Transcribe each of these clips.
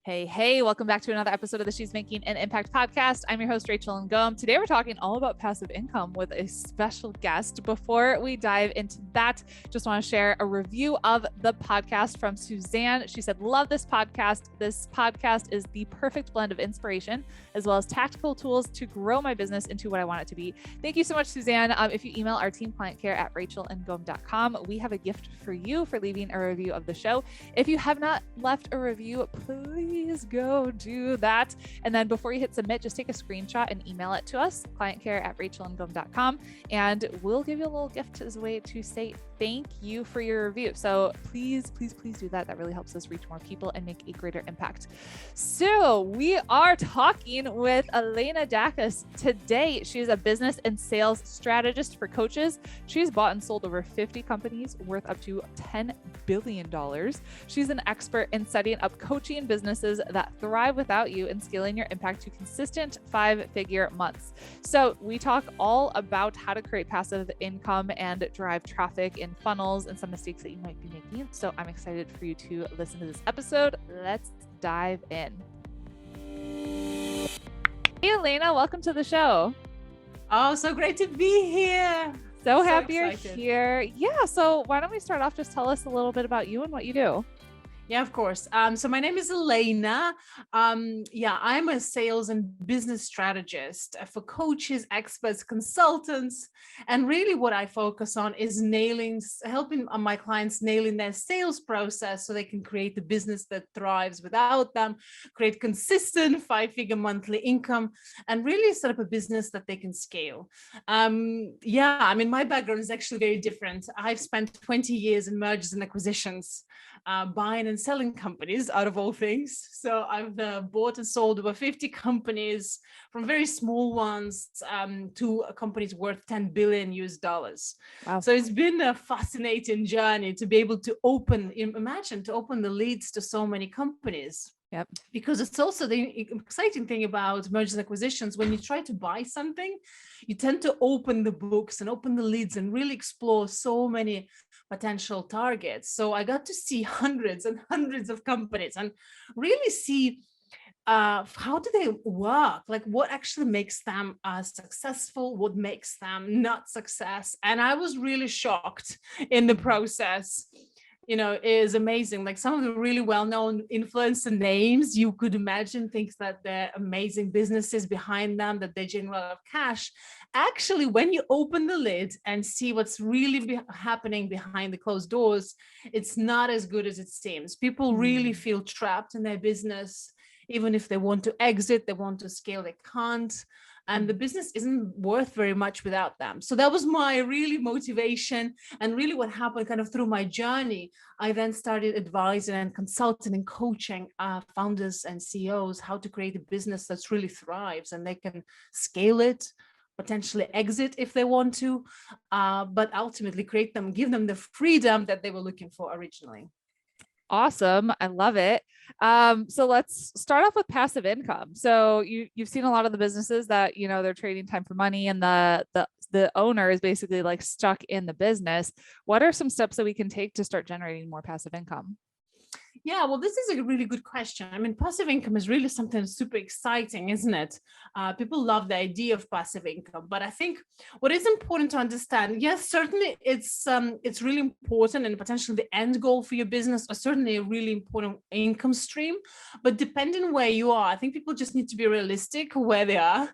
Hey, welcome back to another episode of the She's Making an Impact podcast. I'm your host, Rachel Ngom. Today, we're talking all about passive income with a special guest. Before we dive into that, just want to share a review of the podcast from Suzanne. She said, love this podcast. This podcast is the perfect blend of inspiration as well as tactical tools to grow my business into what I want it to be. Thank you so much, Suzanne. If you email our team client care at rachelandngom.com, we have a gift for you for leaving a review of the show. If you have not left a review, please go do that. And then before you hit submit, just take a screenshot and email it to us, clientcare at rachelandngom.com, and we'll give you a little gift as a way to say thank you for your review. So please do that. That really helps us reach more people and make a greater impact. So we are talking with Elena Daccus today. She's a business and sales strategist for coaches. She's bought and sold over 50 companies worth up to $10 billion. She's an expert in setting up coaching businesses that thrive without you and scaling your impact to consistent 5-figure months. So we talk all about how to create passive income and drive traffic in funnels and some mistakes that you might be making. So I'm excited for you to listen to this episode. Let's dive in. Hey, Elena, welcome to the show. Oh, so great to be here. So happy you're here. Yeah. So why don't we start off? Just tell us a little bit about you and what you do. Yeah, of course. So my name is Elena. I'm a sales and business strategist for coaches, experts, consultants. And really what I focus on is helping my clients nailing their sales process so they can create the business that thrives without them, create consistent 5-figure monthly income, and really set up a business that they can scale. My background is actually very different. I've spent 20 years in mergers and acquisitions, buying and selling companies out of all things. So I've bought and sold over 50 companies, from very small ones to companies worth $10 billion US. Wow. So it's been a fascinating journey to be able to open the leads to so many companies. Yep. Because it's also the exciting thing about mergers and acquisitions. When you try to buy something, you tend to open the books and open the leads and really explore so many potential targets. So I got to see hundreds and hundreds of companies and really see how do they work? Like what actually makes them successful? What makes them not success? And I was really shocked in the process. Is amazing. Like some of the really well-known influencer names, you could imagine, things that they're amazing businesses behind them, that they generate a lot of cash. Actually, when you open the lid and see what's really happening behind the closed doors, it's not as good as it seems. People really feel trapped in their business. Even if they want to exit, they want to scale, they can't. And the business isn't worth very much without them. So that was my really motivation, and really what happened kind of through my journey. I then started advising and consulting and coaching founders and CEOs how to create a business that's really thrives, and they can scale it, potentially exit if they want to, but ultimately give them the freedom that they were looking for originally. Awesome. I love it. So let's start off with passive income. So you've seen a lot of the businesses that, they're trading time for money, and the owner is basically like stuck in the business. What are some steps that we can take to start generating more passive income? Yeah, well, this is a really good question. I mean, passive income is really something super exciting, isn't it? People love the idea of passive income, but I think what is important to understand, yes, certainly it's really important and potentially the end goal for your business, or certainly a really important income stream. But depending where you are, I think people just need to be realistic where they are.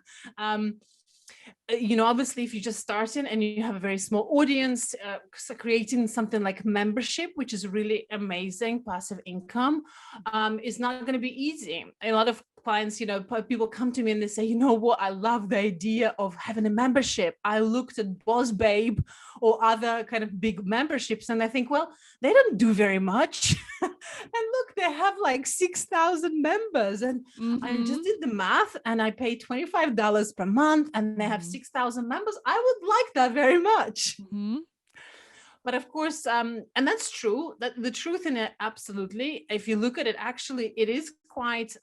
Obviously, if you're just starting and you have a very small audience, creating something like membership, which is really amazing passive income, is not going to be easy. A lot of clients, people come to me and they say, what, I love the idea of having a membership. I looked at Boss Babe or other kind of big memberships, and I think, well, they don't do very much. And look, they have like 6,000 members, and I just did the math, and I pay $25 per month, and they have 6,000 members. I would like that very much. But of course, and that's true, that the truth in it, absolutely. If you look at it, actually, it is quite,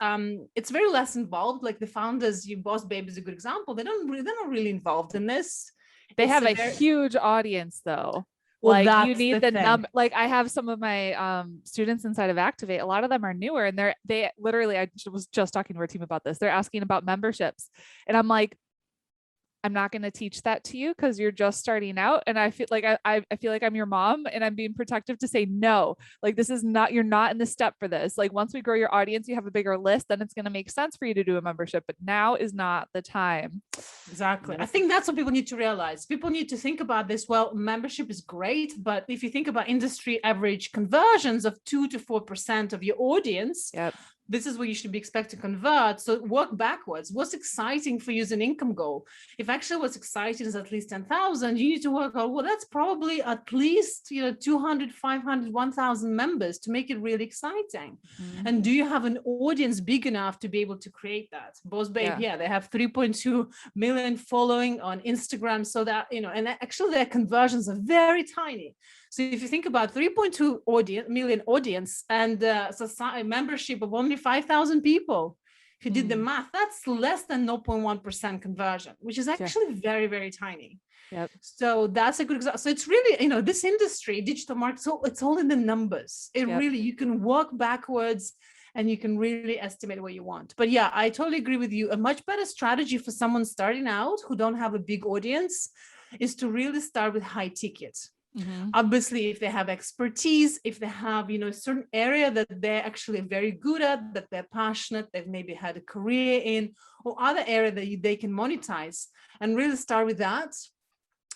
it's very less involved. Like the founders, Boss Babe is a good example. They're not really involved in this. They have a huge audience though. Well, Like you that's need the the thing. number. Like I have some of my students inside of Activate. A lot of them are newer and they literally, I was just talking to our team about this. They're asking about memberships. And I'm like, I'm not going to teach that to you because you're just starting out. And I feel like I feel like I'm your mom and I'm being protective to say, no, like this is not, you're not in the step for this. Like once we grow your audience, you have a bigger list, then it's going to make sense for you to do a membership, but now is not the time. Exactly. I think that's what people need to realize. People need to think about this. Well, membership is great, but if you think about industry average conversions of 2 to 4% of your audience, Yep. this is what you should be expected to convert. So work backwards. What's exciting for you as an income goal? If actually what's exciting is at least 10,000, you need to work out, well, that's probably at least 200, 500, 1,000 members to make it really exciting. Mm-hmm. And do you have an audience big enough to be able to create that? Boss Babe, yeah, they have 3.2 million following on Instagram. So that, and actually their conversions are very tiny. So if you think about 3.2 million audience and society membership of only 5,000 people, if you did the math, that's less than 0.1% conversion, which is actually very, very tiny. Yep. So that's a good example. So it's really, this industry, digital marketing, so it's all in the numbers. It really, you can work backwards and you can really estimate what you want. But yeah, I totally agree with you. A much better strategy for someone starting out who don't have a big audience is to really start with high ticket. Mm-hmm. Obviously, if they have expertise, if they have, a certain area that they're actually very good at, that they're passionate, they've maybe had a career in, or other area that they can monetize, and really start with that,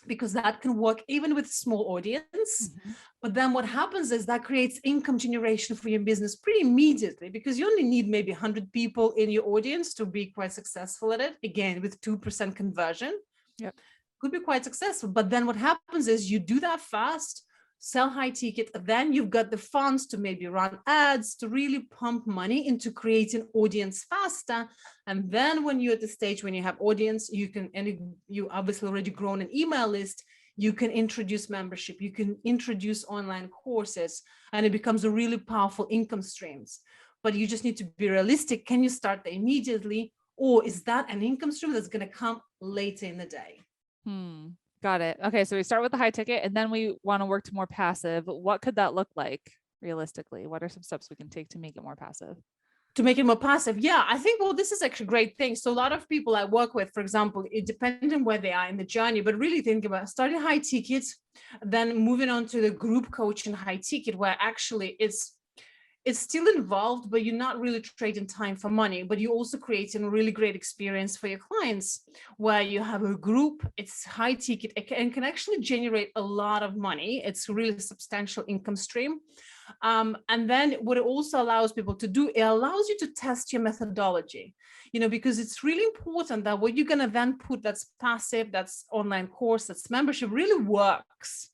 because that can work even with small audience. Mm-hmm. But then what happens is that creates income generation for your business pretty immediately, because you only need maybe 100 people in your audience to be quite successful at it. Again, with 2% conversion. Yep. Could be quite successful. But then what happens is you do that fast, sell high ticket, then you've got the funds to maybe run ads, to really pump money into creating audience faster. And then when you're at the stage when you have audience, you can, and you obviously already grown an email list, you can introduce membership, you can introduce online courses, and it becomes a really powerful income streams. But you just need to be realistic. Can you start that immediately? Or is that an income stream that's going to come later in the day? Got it. Okay. So we start with the high ticket and then we want to work to more passive. What could that look like realistically? What are some steps we can take to make it more passive? To make it more passive? Yeah, I think, well, this is actually a great thing. So a lot of people I work with, for example, it depends on where they are in the journey, but really think about starting high tickets, then moving on to the group coaching high ticket, where actually it's still involved, but you're not really trading time for money, but you're also creating a really great experience for your clients, where you have a group, it's high ticket, and can actually generate a lot of money. It's a really substantial income stream. And then what it also allows people to do, it allows you to test your methodology, because it's really important that what you're going to then put that's passive, that's online course, that's membership, really works.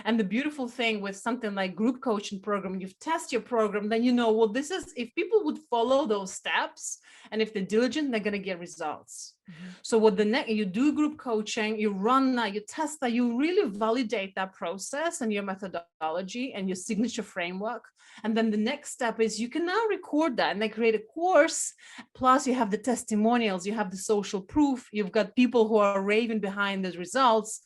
And the beautiful thing with something like group coaching program, you've tested your program, then well, this is, if people would follow those steps and if they're diligent, they're going to get results. Mm-hmm. So what you do group coaching, you run that, you test that, you really validate that process and your methodology and your signature framework. And then the next step is you can now record that and they create a course. Plus you have the testimonials, you have the social proof, you've got people who are raving behind the results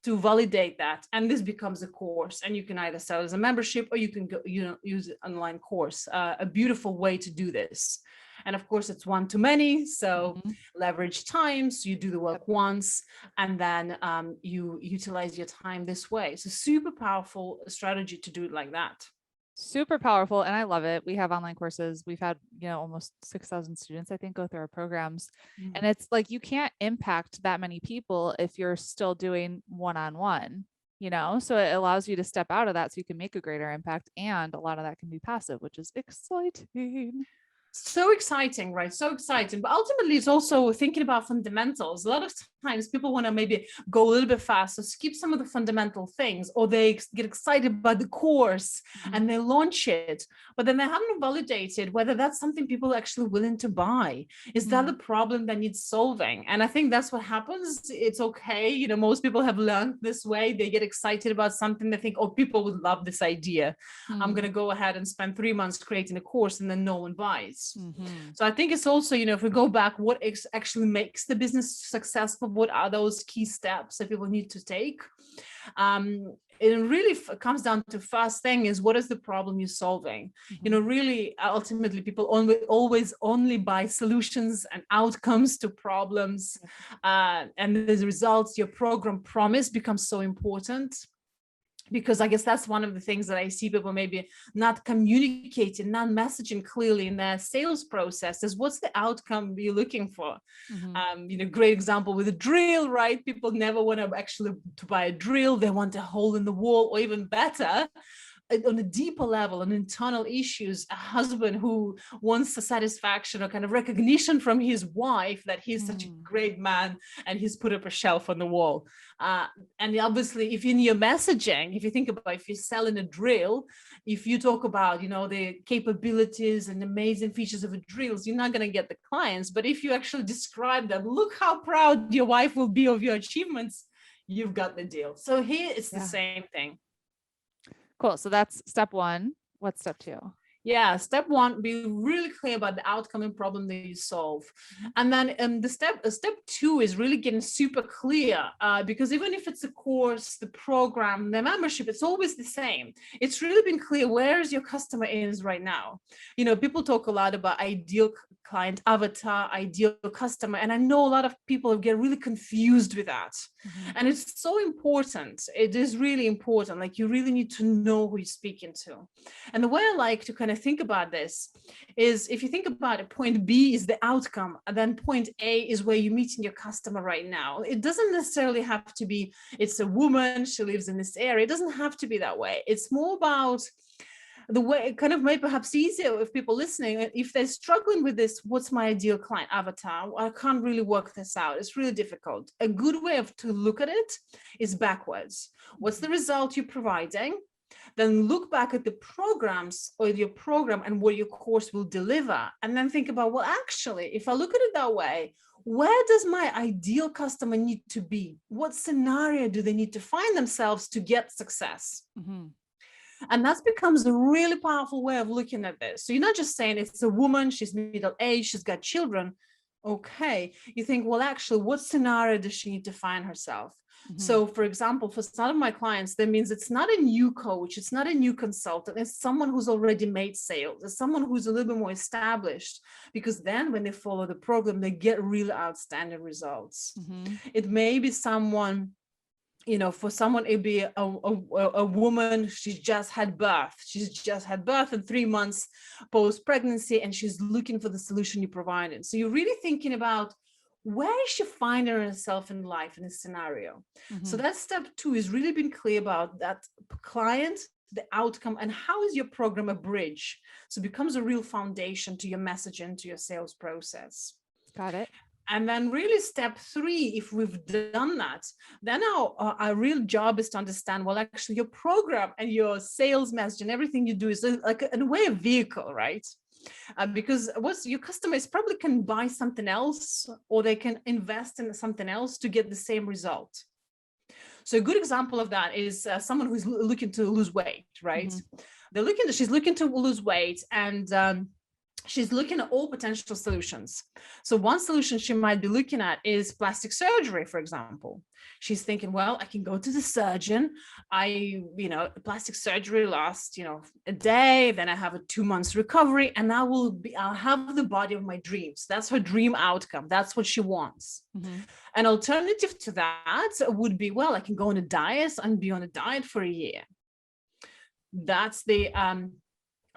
to validate that, and this becomes a course, and you can either sell as a membership or you can go, use an online course. A beautiful way to do this, and of course it's one to many. So leverage time. So you do the work once, and then you utilize your time this way. So super powerful strategy to do it like that. Super powerful. And I love it. We have online courses. We've had, almost 6,000 students, I think, go through our programs. And it's like, you can't impact that many people if you're still doing one-on-one, so it allows you to step out of that so you can make a greater impact. And a lot of that can be passive, which is exciting. So exciting, right? So exciting. But ultimately, it's also thinking about fundamentals. A lot of times people want to maybe go a little bit faster, skip some of the fundamental things, or they get excited about the course and they launch it, but then they haven't validated whether that's something people are actually willing to buy. Is that the problem that needs solving? And I think that's what happens. It's okay. Most people have learned this way. They get excited about something. They think, oh, people would love this idea. I'm going to go ahead and spend 3 months creating a course, and then no one buys. needs. Mm-hmm. So I think it's also, if we go back, what actually makes the business successful? What are those key steps that people need to take? It really comes down to first thing is, what is the problem you're solving? Mm-hmm. Really, ultimately, people always only buy solutions and outcomes to problems. And the results, your program promise becomes so important. Because I guess that's one of the things that I see people maybe not communicating, not messaging clearly in their sales process is, what's the outcome you're looking for? Mm-hmm. Great example with a drill, right? People never want to actually to buy a drill. They want a hole in the wall, or even better, on a deeper level, on internal issues, a husband who wants a satisfaction or kind of recognition from his wife that he's such a great man, and he's put up a shelf on the wall. And obviously, if in your messaging, if you think about, if you're selling a drill, if you talk about, the capabilities and amazing features of a drills, you're not going to get the clients. But if you actually describe them, look how proud your wife will be of your achievements, you've got the deal. So here it's the same thing. Cool. So that's step one. What's step two? Yeah, step one, be really clear about the outcome and problem that you solve. And then the step two is really getting super clear, because even if it's a course, the program, the membership, it's always the same. It's really been clear, where's your customer is right now. People talk a lot about ideal client avatar, ideal customer, and I know a lot of people get really confused with that. And it's so important. It is really important. Like, you really need to know who you're speaking to. And the way I like to kind of think about this is, if you think about it, point B is the outcome, and then point A is where you're meeting your customer right now. It doesn't necessarily have to be, it's a woman, she lives in this area. It doesn't have to be that way. It's more about the way, it kind of may perhaps easier if people listening, if they're struggling with this, what's my ideal client avatar? I can't really work this out. It's really difficult. A good way to look at it is backwards. What's the result you're providing? Then look back at the programs or your program and what your course will deliver. And then think about, well, actually, if I look at it that way, where does my ideal customer need to be? What scenario do they need to find themselves to get success? And that becomes a really powerful way of looking at this. So you're not just saying it's a woman, she's middle-aged, she's got children. Okay. You think, well, actually, what scenario does she need to find herself? So, for example, for some of my clients, that means it's not a new coach, it's not a new consultant, it's someone who's already made sales, it's someone who's a little bit more established, because then when they follow the program, they get really outstanding results. It may be someone, for someone, it'd be a woman, she's just had birth in 3 months post-pregnancy, and she's looking for the solution you provided. So you're really thinking about, where is she finding herself in life in this scenario? So that's step two, is really being clear about that client, the outcome, and how is your program a bridge? So it becomes a real foundation to your messaging, to your sales process. Got it. And then really step three, if we've done that, then our real job is to understand, well, actually your program and your sales message and everything you do is like in a way a vehicle, right? Because what's your customers probably can buy something else, or they can invest in something else to get the same result. So a good example of that is someone who's looking to lose weight, right? She's looking to lose weight, and she's looking at all potential solutions. So one solution she might be looking at is plastic surgery, for example. She's thinking, well, I can go to the surgeon. Plastic surgery lasts, a day, then I have a 2 months recovery, and I'll have the body of my dreams. That's her dream outcome. That's what she wants. An alternative to that would be, well, I can go on a diet and be on a diet for a year. That's the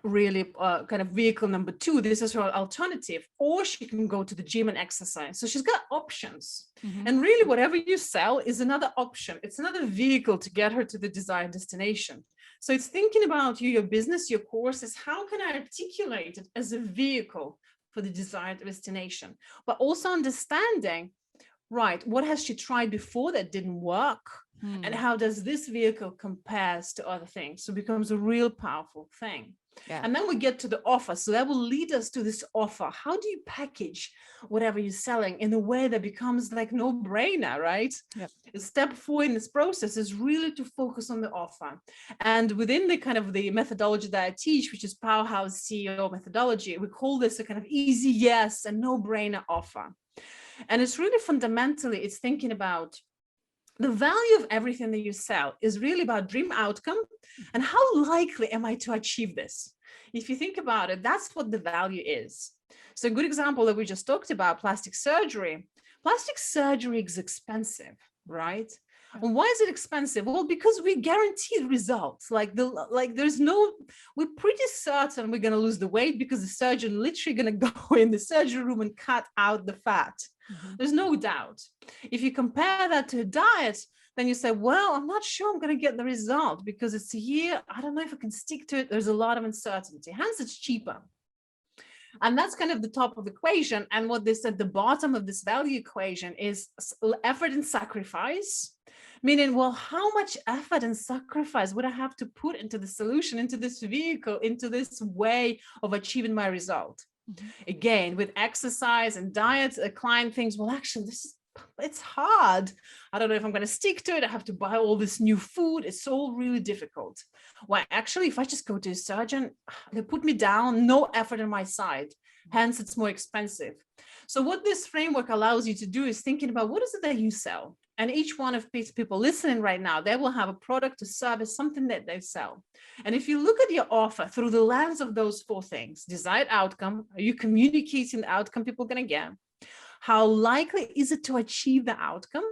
really kind of vehicle number two. This is her alternative. Or she can go to the gym and exercise. So she's got options. And really, whatever you sell is another option. It's another vehicle to get her to the desired destination. So it's thinking about your business, your courses. How can I articulate it as a vehicle for the desired destination? But also understanding, right, what has she tried before that didn't work? And how does this vehicle compares to other things? So it becomes a real powerful thing. Yeah. And then we get to the offer. So that will lead us to this offer. How do you package whatever you're selling in a way that becomes like no brainer, right? Yep. Step 4 in this process is really to focus on the offer. And within the kind of the methodology that I teach, which is Powerhouse CEO methodology, we call this a kind of easy yes and no brainer offer. And it's really fundamentally, it's thinking about the value of everything that you sell is really about dream outcome and how likely am I to achieve this? If you think about it, that's what the value is. So a good example that we just talked about, plastic surgery. Plastic surgery is expensive, right? And why is it expensive? Well, because we guaranteed results. We're pretty certain we're going to lose the weight because the surgeon literally going to go in the surgery room and cut out the fat. Mm-hmm. There's no doubt. If you compare that to a diet, then you say, well, I'm not sure I'm going to get the result because it's a year. I don't know if I can stick to it. There's a lot of uncertainty. Hence, it's cheaper. And that's kind of the top of the equation. And what this at the bottom of this value equation is effort and sacrifice. Meaning, well, how much effort and sacrifice would I have to put into the solution, into this vehicle, into this way of achieving my result? Mm-hmm. Again, with exercise and diet, a client thinks, well, actually, it's hard. I don't know if I'm going to stick to it. I have to buy all this new food. It's all really difficult. Well, actually, if I just go to a surgeon, they put me down, no effort on my side. Hence, it's more expensive. So what this framework allows you to do is thinking about what is it that you sell? And each one of these people listening right now, they will have a product, a service, something that they sell. And if you look at your offer through the lens of those 4 things, desired outcome, are you communicating the outcome people are going to get? How likely is it to achieve the outcome?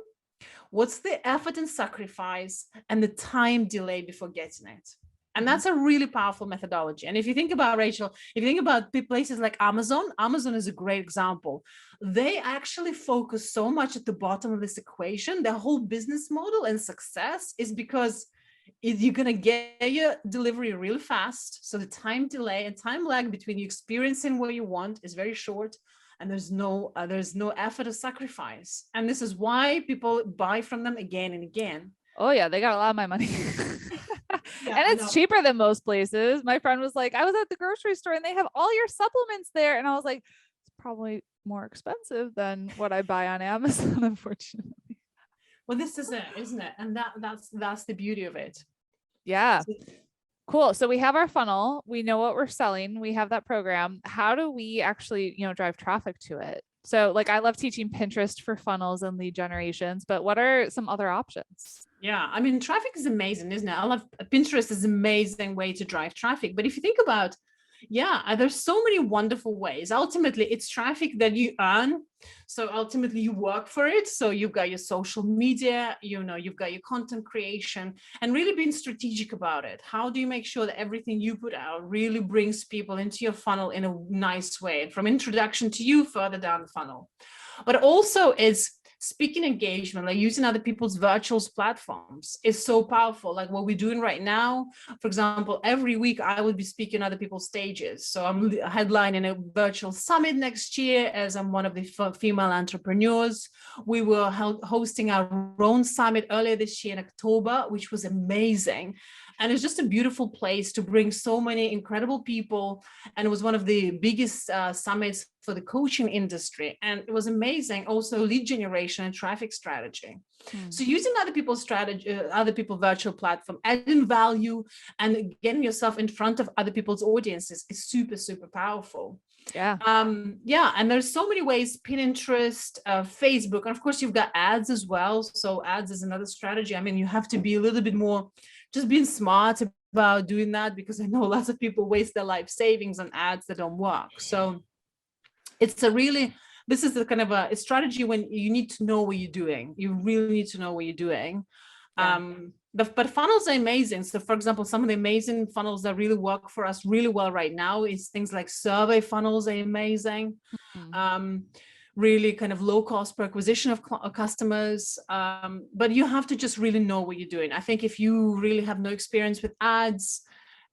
What's the effort and sacrifice and the time delay before getting it? And that's a really powerful methodology. And if you think about, Rachel, if you think about places like Amazon is a great example. They actually focus so much at the bottom of this equation. Their whole business model and success is because you're going to get your delivery really fast. So the time delay and time lag between you experiencing what you want is very short. And there's no effort or sacrifice. And this is why people buy from them again and again. Oh yeah, they got a lot of my money. Yeah, and it's cheaper than most places. My friend was like, I was at the grocery store and they have all your supplements there. And I was like, it's probably more expensive than what I buy on Amazon, unfortunately. Well, this is it, isn't it? And that's the beauty of it. Yeah. Cool. So we have our funnel. We know what we're selling. We have that program. How do we actually, drive traffic to it? So like, I love teaching Pinterest for funnels and lead generations, but what are some other options? Yeah. I mean, traffic is amazing, isn't it? I love Pinterest is an amazing way to drive traffic. But if you think about, there's so many wonderful ways. Ultimately, it's traffic that you earn. So ultimately you work for it. So you've got your social media, you've got your content creation and really being strategic about it. How do you make sure that everything you put out really brings people into your funnel in a nice way, from introduction to you further down the funnel? But also is speaking engagement, like using other people's virtual platforms is so powerful. Like what we're doing right now, for example, every week I would be speaking on other people's stages. So I'm headlining a virtual summit next year as I'm one of the female entrepreneurs. We were hosting our own summit earlier this year in October, which was amazing. And it's just a beautiful place to bring so many incredible people. And it was one of the biggest summits for the coaching industry. And it was amazing. Also lead generation and traffic strategy. So using other people's strategy, other people's virtual platform, adding value and getting yourself in front of other people's audiences is super, super powerful. Yeah. And there's so many ways, Pinterest, Facebook, and of course you've got ads as well. So ads is another strategy. I mean, you have to be a little bit more just being smart about doing that, because I know lots of people waste their life savings on ads that don't work. So this is the kind of a strategy when you need to know what you're doing. You really need to know what you're doing. Yeah. But funnels are amazing. So for example, some of the amazing funnels that really work for us really well right now is things like survey funnels are amazing. Really kind of low cost per acquisition of customers. But you have to just really know what you're doing. I think if you really have no experience with ads,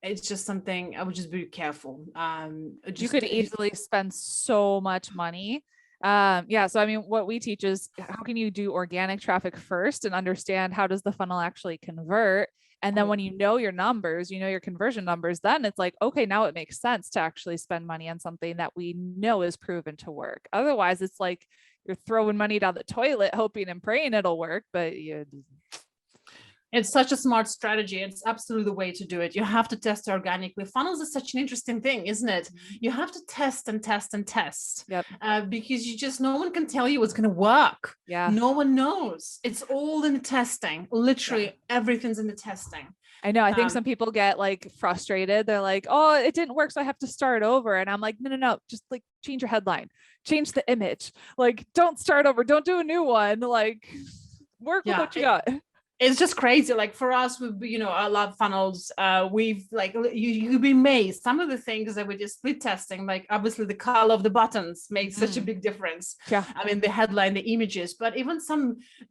it's just something I would just be careful. You could easily spend so much money. So I mean, what we teach is how can you do organic traffic first and understand how does the funnel actually convert? And then when you know your numbers, you know your conversion numbers, then it's like, okay, now it makes sense to actually spend money on something that we know is proven to work. Otherwise, it's like you're throwing money down the toilet, hoping and praying it'll work, but it's such a smart strategy. It's absolutely the way to do it. You have to test organically. Funnels is such an interesting thing, isn't it? You have to test and test and test. Yep. Because no one can tell you what's going to work. Yeah. No one knows. It's all in the testing. Literally everything's in the testing. I know. I think some people get like frustrated. They're like, oh, it didn't work, so I have to start over. And I'm like, no. Just like change your headline, change the image. Like, don't start over. Don't do a new one. Like, work with what you got. It's just crazy. Like for us, I love funnels. We've like, you'd be amazed. Some of the things that we just split testing, like obviously the color of the buttons makes such a big difference. Yeah. I mean, the headline, the images, but even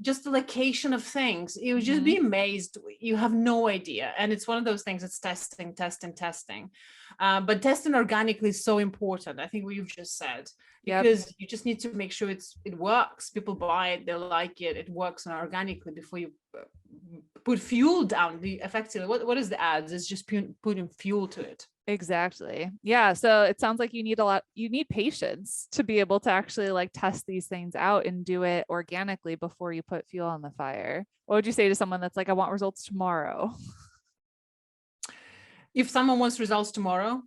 just the location of things, you would just be amazed. You have no idea. And it's one of those things that's testing. But testing organically is so important. I think what you've just said, because you just need to make sure it works. People buy it, they like it, it works organically before you put fuel down. Effectively, what is the ads? It's just putting fuel to it. Exactly. Yeah. So it sounds like you need patience to be able to actually like test these things out and do it organically before you put fuel on the fire. What would you say to someone that's like, I want results tomorrow? If someone wants results tomorrow?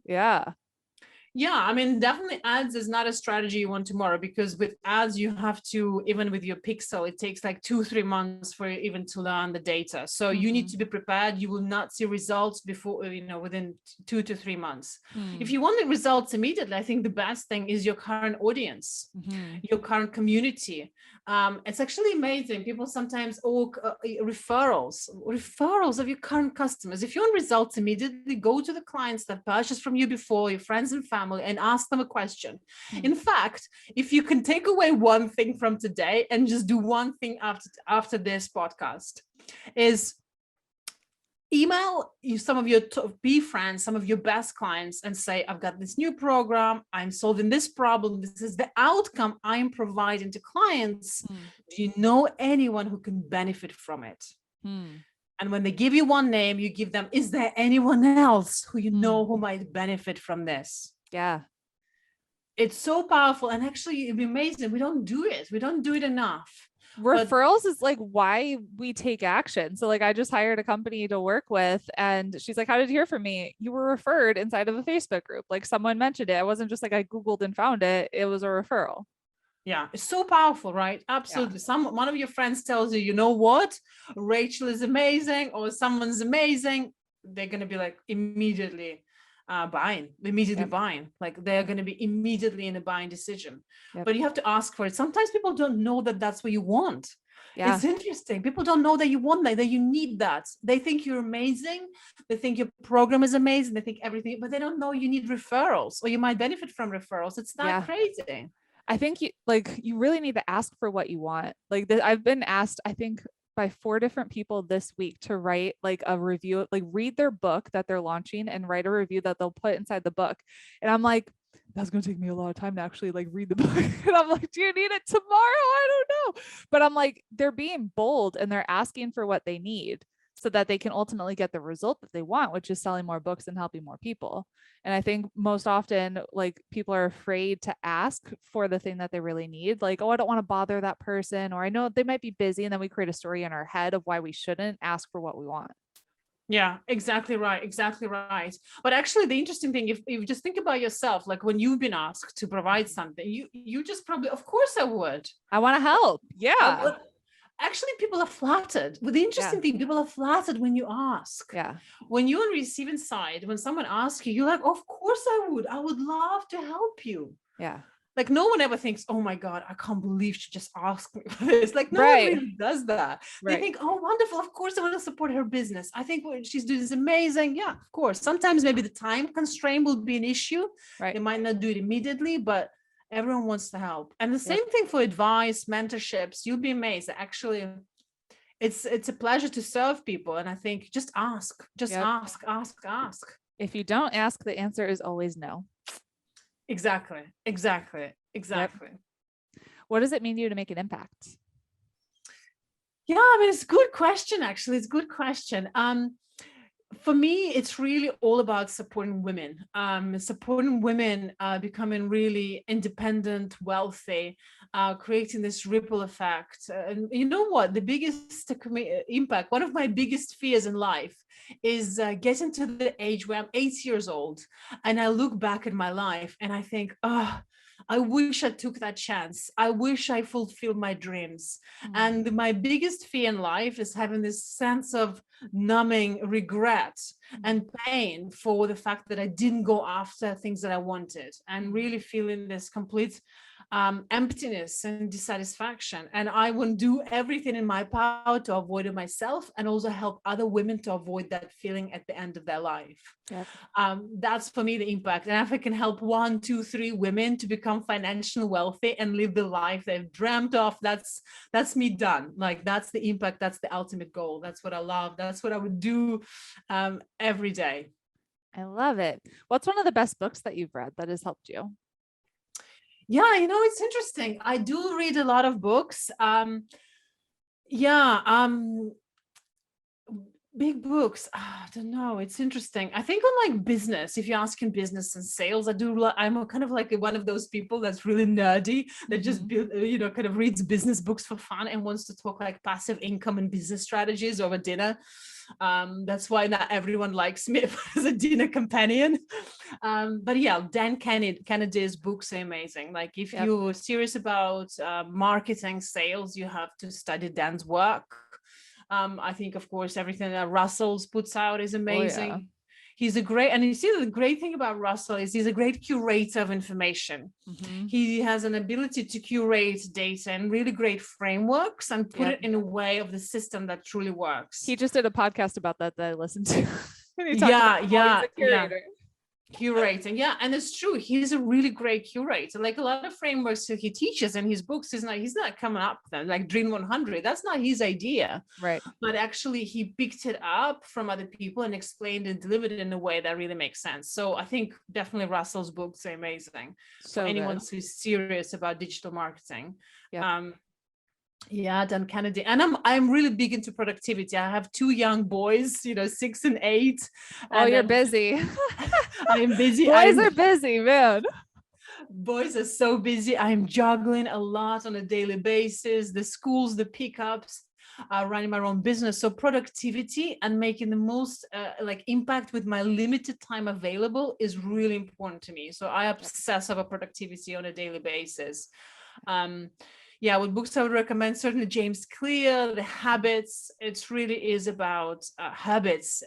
Yeah, I mean, definitely ads is not a strategy you want tomorrow, because with ads, you have to, even with your pixel, it takes like 2-3 months for you even to learn the data. So you need to be prepared. You will not see results before, within 2 to 3 months. If you want the results immediately, I think the best thing is your current audience, your current community. It's actually amazing. People sometimes referrals of your current customers. If you want results immediately, go to the clients that purchased from you before, your friends and family, and ask them a question. In fact, if you can take away one thing from today and just do one thing after this podcast, is email some of your B friends, some of your best clients, and say, I've got this new program. I'm solving this problem. This is the outcome I'm providing to clients. Do you know anyone who can benefit from it? And when they give you one name, you give them, is there anyone else who you know who might benefit from this? Yeah. It's so powerful. And actually, it'd be amazing. We don't do it. We don't do it enough. Referrals is like why we take action. So like I just hired a company to work with, and she's like, how did you hear from me? You were referred inside of a Facebook group. Like someone mentioned it. It wasn't just like I Googled and found it. It was a referral. Yeah, it's so powerful, right? Absolutely. One of your friends tells you, you know what? Rachel is amazing, or someone's amazing. They're going to be like immediately buying. Like they're going to be immediately in a buying decision. But you have to ask for it. Sometimes people don't know that that's what you want. It's interesting. People don't know that you want that you need that. They think you're amazing. They think your program is amazing. They think everything, but they don't know you need referrals, or you might benefit from referrals. It's not crazy. I think you really need to ask for what you want. Like I've been asked, I think by 4 different people this week to write like a review, like read their book that they're launching and write a review that they'll put inside the book. And I'm like, that's going to take me a lot of time to actually like read the book. And I'm like, do you need it tomorrow? I don't know. But I'm like, they're being bold and they're asking for what they need so that they can ultimately get the result that they want, which is selling more books and helping more people. And I think most often, like people are afraid to ask for the thing that they really need. Like, oh, I don't want to bother that person, or I know they might be busy. And then we create a story in our head of why we shouldn't ask for what we want. Yeah, exactly right. Exactly right. But actually the interesting thing, if you just think about yourself, like when you've been asked to provide something, you just probably, of course I would. I want to help. Yeah. Actually, people are flattered. But the interesting thing, people are flattered when you ask. Yeah. When you're on the receiving side, when someone asks you, you're like, of course I would. I would love to help you. Yeah. Like no one ever thinks, oh my God, I can't believe she just asked me for this. Like no one really does that. They think, oh, wonderful. Of course I want to support her business. I think what she's doing is amazing. Yeah, of course. Sometimes maybe the time constraint will be an issue. They might not do it immediately, but everyone wants to help. And the same thing for advice, mentorships. You'll be amazed. Actually, it's a pleasure to serve people. And I think just ask, ask. If you don't ask, the answer is always no. Exactly. What does it mean to you to make an impact? Yeah, I mean, it's a good question, actually. It's a good question. For me, it's really all about supporting women becoming really independent, wealthy, creating this ripple effect. And you know what? The biggest impact, one of my biggest fears in life is getting to the age where I'm 80 years old and I look back at my life and I think, oh, I wish I took that chance. I wish I fulfilled my dreams. And my biggest fear in life is having this sense of numbing regret and pain for the fact that I didn't go after things that I wanted, and really feeling this complete emptiness and dissatisfaction. And I will do everything in my power to avoid it myself, and also help other women to avoid that feeling at the end of their life. Yep. That's for me the impact. And if I can help 1, 2, 3 women to become financially wealthy and live the life they've dreamt of, that's me done. Like, that's the impact. That's the ultimate goal. That's what I love. That's what I would do every day. I love it. What's one of the best books that you've read that has helped you? Yeah, it's interesting. I do read a lot of books. Big books. I don't know. It's interesting. I think on like business, if you're asking business and sales, I'm a kind of like one of those people that's really nerdy that just kind of reads business books for fun and wants to talk like passive income and business strategies over dinner. That's why not everyone likes me as a dinner companion. But yeah, Dan Kennedy's books are amazing. Like, if you're serious about marketing, sales, you have to study Dan's work. I think, of course, everything that Russell's puts out is amazing. Oh, yeah. He's a great, and you see, the great thing about Russell is he's a great curator of information. He has an ability to curate data and really great frameworks and put it in a way of the system that truly works. He just did a podcast about that I listened to. He's a curator. Curating, and it's true. He's a really great curator. Like, a lot of frameworks that he teaches in his books, he's not coming up with them, like Dream 100. That's not his idea, right? But actually, he picked it up from other people and explained and delivered it in a way that really makes sense. So I think definitely Russell's books are amazing for anyone who's serious about digital marketing. Dan Kennedy. And I'm really big into productivity. I have 2 young boys, 6 and 8. Oh, you're busy. I'm busy. Boys are busy, man. Boys are so busy. I'm juggling a lot on a daily basis. The schools, the pickups, running my own business. So productivity and making the most impact with my limited time available is really important to me. So I obsess over productivity on a daily basis. What books I would recommend? Certainly James Clear, The Habits. It really is about habits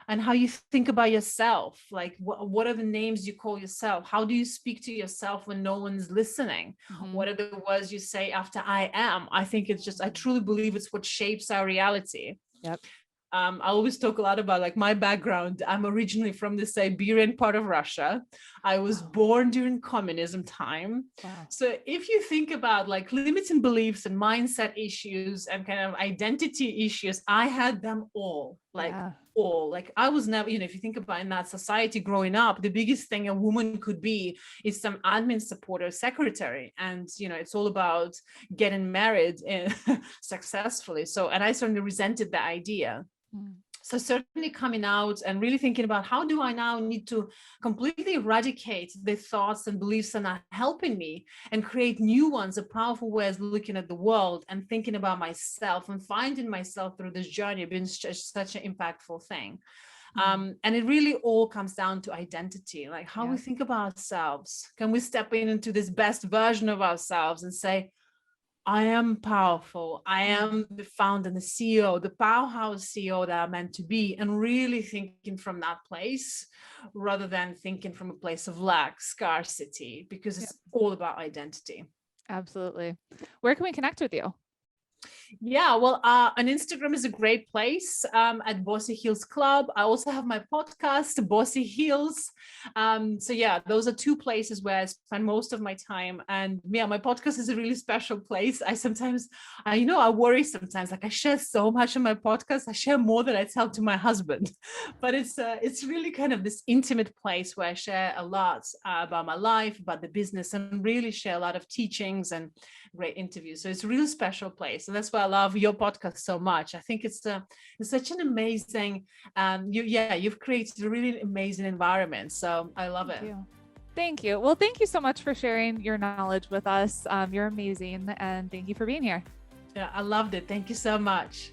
and how you think about yourself. Like, what are the names you call yourself? How do you speak to yourself when no one's listening? What are the words you say after I am? I think I truly believe it's what shapes our reality. Yep. I always talk a lot about like my background. I'm originally from the Siberian part of Russia. I was born during communism time. Wow. So if you think about like limiting beliefs and mindset issues and kind of identity issues, I had them all. Like I was never, if you think about in that society growing up, the biggest thing a woman could be is some admin support or secretary. And, it's all about getting married successfully. So, and I certainly resented the idea. So certainly coming out and really thinking about how do I now need to completely eradicate the thoughts and beliefs that are helping me and create new ones, a powerful way of looking at the world and thinking about myself and finding myself through this journey has been such an impactful thing. And it really all comes down to identity, like how we think about ourselves. Can we step into this best version of ourselves and say, I am powerful. I am the founder and the CEO, the powerhouse CEO that I'm meant to be, and really thinking from that place rather than thinking from a place of lack, scarcity, because it's all about identity. Absolutely. Where can we connect with you? Well, on Instagram is a great place, at Bossy Heels Club. I also have my podcast, Bossy Heels. Those are 2 places where I spend most of my time. And my podcast is a really special place. I worry sometimes, like I share so much on my podcast. I share more than I tell to my husband, but it's really kind of this intimate place where I share a lot about my life, about the business, and really share a lot of teachings and great interviews. So it's a really special place. And that's why I love your podcast so much. I think it's such an amazing, you've created a really amazing environment. So I love it. Thank you. Well, thank you so much for sharing your knowledge with us. You're amazing. And thank you for being here. Yeah, I loved it. Thank you so much.